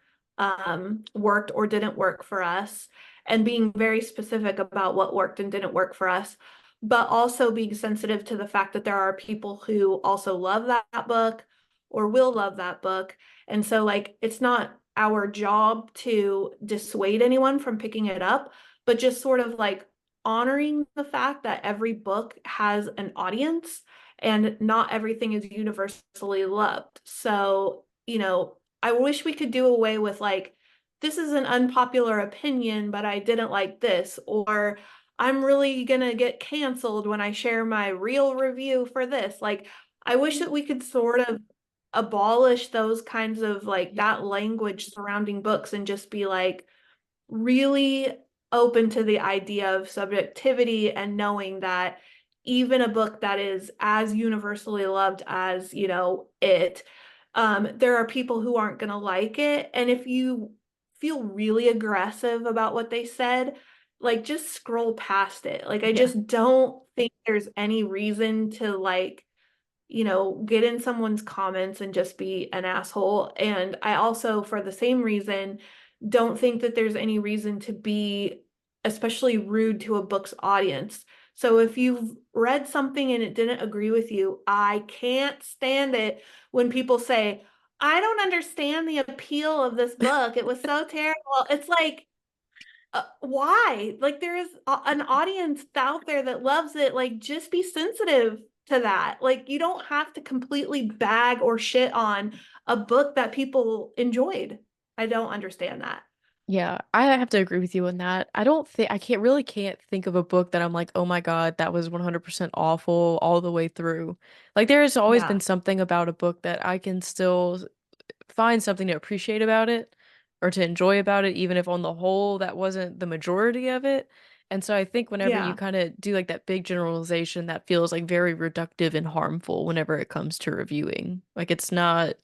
worked or didn't work for us, and being very specific about what worked and didn't work for us, but also being sensitive to the fact that there are people who also love that book or will love that book. And so, like, it's not our job to dissuade anyone from picking it up, but just sort of like honoring the fact that every book has an audience and not everything is universally loved. So, I wish we could do away with like, this is an unpopular opinion, but I didn't like this, or I'm really gonna get canceled when I share my real review for this. Like, I wish that we could sort of abolish those kinds of like that language surrounding books and just be like, really open to the idea of subjectivity and knowing that even a book that is as universally loved as, there are people who aren't going to like it. And if you feel really aggressive about what they said, like just scroll past it. Like, I
Yeah.
just don't think there's any reason to like, get in someone's comments and just be an asshole. And I also, for the same reason, don't think that there's any reason to be especially rude to a book's audience. So if you've read something and it didn't agree with you, I can't stand it when people say, I don't understand the appeal of this book. It was so terrible. It's like, why? Like, there is an audience out there that loves it. Like, just be sensitive to that. Like, you don't have to completely bag or shit on a book that people enjoyed. I don't understand that.
Yeah, I have to agree with you on that. I don't think I can't think of a book that I'm like, "Oh my God, that was 100% awful all the way through." Like there has always
Yeah.
been something about a book that I can still find something to appreciate about it or to enjoy about it, even if on the whole that wasn't the majority of it. And so I think whenever you
Yeah.
kind of do like that big generalization, that feels like very reductive and harmful whenever it comes to reviewing. Like it's not,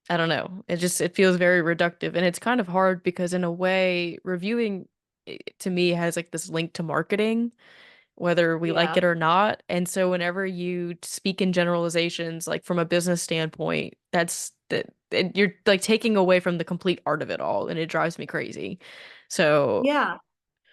I don't know. It feels very reductive and it's kind of hard because in a way reviewing to me has like this link to marketing whether we like
Yeah.
it or not. And so whenever you speak in generalizations like from a business standpoint, you're like taking away from the complete art of it all and it drives me crazy. So,
Yeah.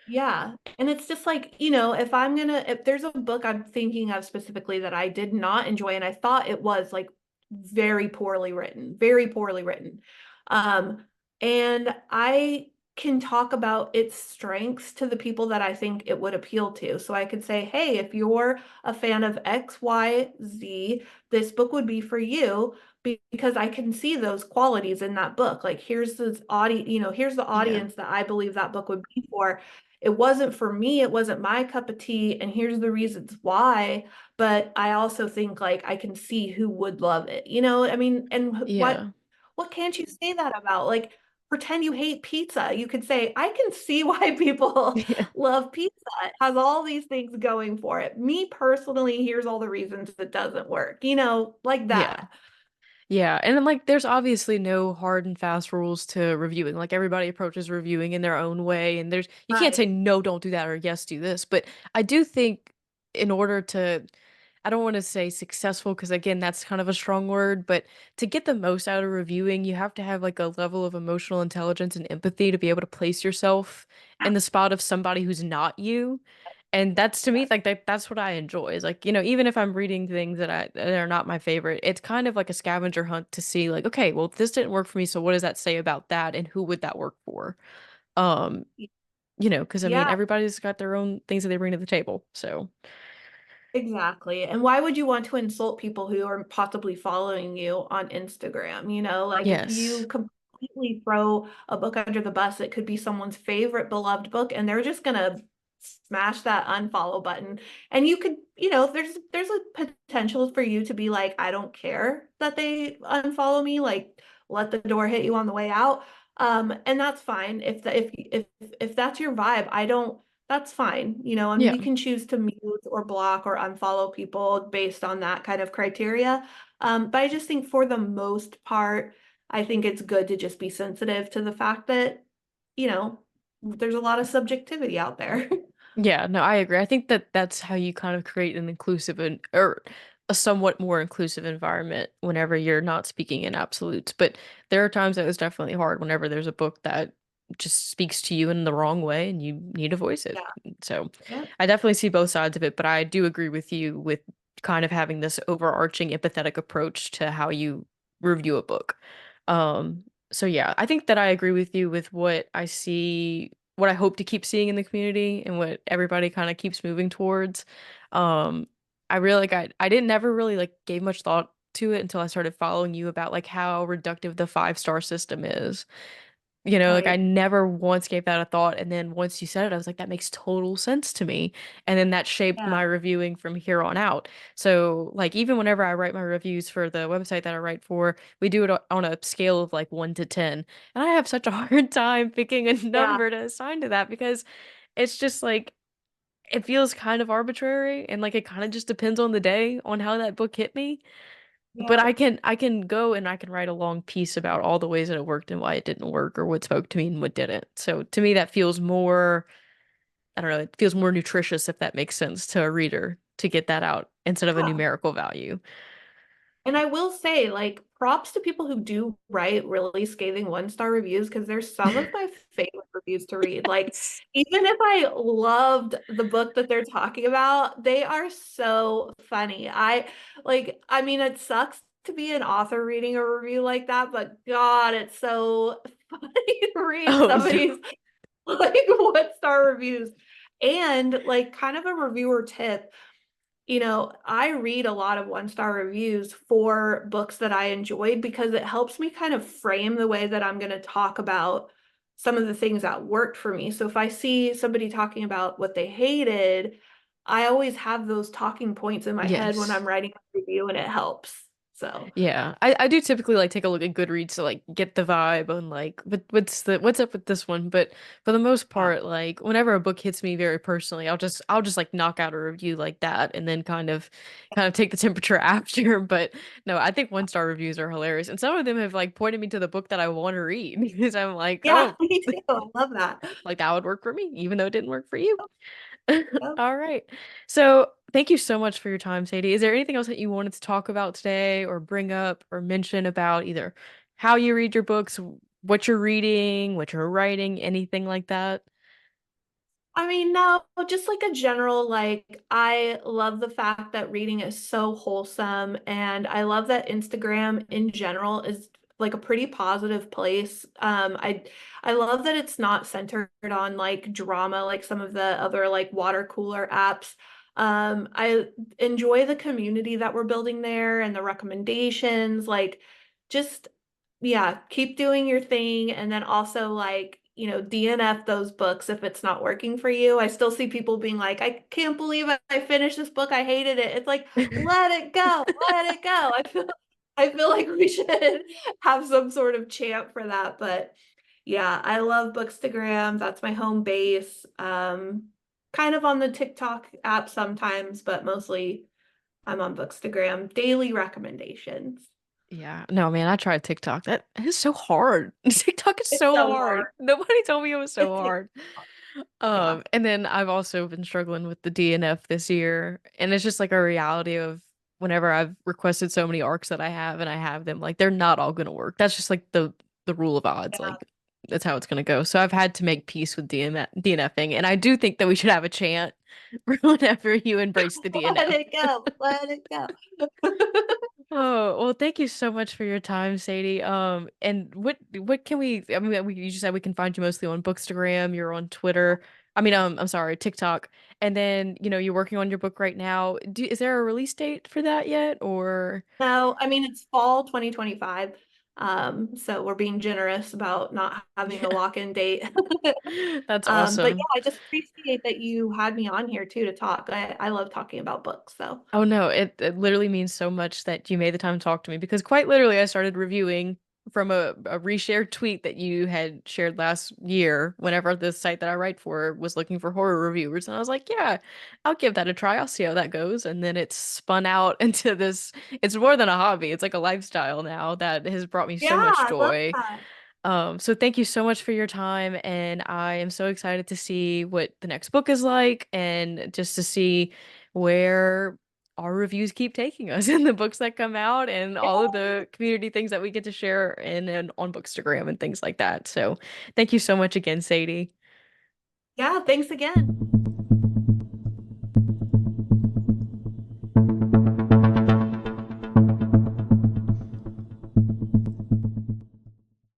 Yeah. And it's just like, if there's a book I'm thinking of specifically that I did not enjoy and I thought it was like very poorly written, very poorly written. Um, and I can talk about its strengths to the people that I think it would appeal to. So I could say, hey, if you're a fan of X, Y, Z, this book would be for you because I can see those qualities in that book. Like, here's this audience, here's the
yeah.
audience that I believe that book would be for. It wasn't for me, it wasn't my cup of tea, and here's the reasons why. But I also think like I can see who would love it. I mean, and what
Yeah.
what can't you say that about? Like, pretend you hate pizza. You could say, I can see why people
Yeah.
love pizza. It has all these things going for it. Me personally, here's all the reasons it doesn't work, like
Yeah.
that.
Yeah, and then like there's obviously no hard and fast rules to reviewing. Like everybody approaches reviewing in their own way and there's you can't say
Right.
no, don't do that or yes, do this. But I do think in order to I don't want to say successful because again, that's kind of a strong word, but to get the most out of reviewing, you have to have like a level of emotional intelligence and empathy to be able to place yourself in the spot of somebody who's not you. And that's to me like that's what I enjoy. Is like, even if I'm reading things that are not my favorite, it's kind of like a scavenger hunt to see like, okay, well, this didn't work for me, so what does that say about that and who would that work for? Um, because I mean,
Yeah,
everybody's got their own things that they bring to the table. So,
exactly. And why would you want to insult people who are possibly following you on Instagram? Like if
yes.
you completely throw a book under the bus, it could be someone's favorite beloved book, and they're just gonna smash that unfollow button. And you could, there's a potential for you to be like, I don't care that they unfollow me, like let the door hit you on the way out. And that's fine if that's your vibe. I don't That's fine, and
Yeah.
we can choose to mute or block or unfollow people based on that kind of criteria. But I just think for the most part, I think it's good to just be sensitive to the fact that, you know, there's a lot of subjectivity out there.
Yeah, no, I agree. I think that that's how you kind of create an inclusive and or a somewhat more inclusive environment whenever you're not speaking in absolutes. But there are times that it's definitely hard whenever there's a book that just speaks to you in the wrong way and you need to voice it.
Yeah.
So
Yep.
I definitely see both sides of it, but I do agree with you with kind of having this overarching empathetic approach to how you review a book. So yeah, I think that I agree with you with what I see, what I hope to keep seeing in the community and what everybody kind of keeps moving towards. Um, I really like I didn't never really like gave much thought to it until I started following you about like how reductive the 5-star system is. Like I
Right.
never once gave that a thought. And then once you said it, I was like, that makes total sense to me. And then that shaped
Yeah.
my reviewing from here on out. So, like, even whenever I write my reviews for the website that I write for, we do it on a scale of like 1 to 10. And I have such a hard time picking a
Yeah.
number to assign to that because it's just like, it feels kind of arbitrary and like it kind of just depends on the day on how that book hit me. But
Yeah.
I can go and I can write a long piece about all the ways that it worked and why it didn't work or what spoke to me and what didn't. So to me that feels more, I don't know, it feels more nutritious if that makes sense to a reader to get that out instead of a
Yeah.
numerical value.
And I will say, like, props to people who do write really scathing one-star reviews because there's some of my favorite reviews to read. Like, even if I loved the book that they're talking about, they are so funny. I mean, it sucks to be an author reading a review like that, but God, it's so funny to read
Oh
somebody's
no.
like one-star reviews. And like kind of a reviewer tip, I read a lot of one-star reviews for books that I enjoyed because it helps me kind of frame the way that I'm going to talk about some of the things that worked for me. So if I see somebody talking about what they hated, I always have those talking points in my head when
Yes.
I'm writing a review and it helps. So,
Yeah, I do typically like take a look at Goodreads to like get the vibe on like what's up with this one. But for the most
yeah.
part, like whenever a book hits me very personally, I'll just like knock out a review like that and then kind of take the temperature after. But no, I think 1-star reviews are hilarious, and some of them have like pointed me to the book that I want to read because I'm like,
Yeah,
oh,
me too. I love that.
like that would work for me, even though it didn't work for you.
Yep.
All right. So thank you so much for your time, Sadie. Is there anything else that you wanted to talk about today or bring up or mention about either how you read your books, what you're reading, what you're writing, anything like that?
I mean, no, just like a general, like, I love the fact that reading is so wholesome, and I love that Instagram in general is like a pretty positive place. I love that it's not centered on like drama like some of the other like water cooler apps. I enjoy the community that we're building there and the recommendations, like just yeah, keep doing your thing. And then also like, DNF those books if it's not working for you. I still see people being like, I can't believe I finished this book. I hated it. It's like, let it go, let it go. I feel like we should have some sort of chant for that. But yeah, I love Bookstagram. That's my home base. Kind of on the TikTok app sometimes, but mostly I'm on Bookstagram. Daily recommendations.
Yeah. No, man, I tried TikTok. That is so hard. TikTok is
It's
so
so
hard.
hard.
Nobody told me it was so
It takes
hard.
Yeah.
And then I've also been struggling with the DNF this year, and it's just like a reality of whenever I've requested so many arcs that I have and I have them, like they're not all gonna work. That's just like the rule of odds.
Yeah.
Like that's how it's gonna go. So I've had to make peace with DNFing, and I do think that we should have a chant for whenever you embrace the
Let
DNF.
it go. Let it go.
Oh, well, thank you so much for your time, Sadie. And what can I mean, you just said we can find you mostly on Bookstagram, you're on Twitter. I mean, I'm sorry, TikTok. And then, you're working on your book right now. Is there a release date for that yet, or
No, I mean it's fall 2025. So we're being generous about not having a
yeah.
lock-in date.
That's
But yeah,
awesome.
I just appreciate that you had me on here too to talk. I love talking about books, so
Oh no, it literally means so much that you made the time to talk to me because quite literally I started reviewing from a reshared tweet that you had shared last year whenever the site that I write for was looking for horror reviewers. And I was like, yeah, I'll give that a try. I'll see how that goes. And then it's spun out into this, it's more than a hobby. It's like a lifestyle now that has brought me
yeah,
so much
I love
joy.
that.
So thank you so much for your time, and I am so excited to see what the next book is like, and just to see where our reviews keep taking us in the books that come out, and all of the community things that we get to share in and on Bookstagram and things like that. So thank you so much again, Sadie.
Yeah, thanks again.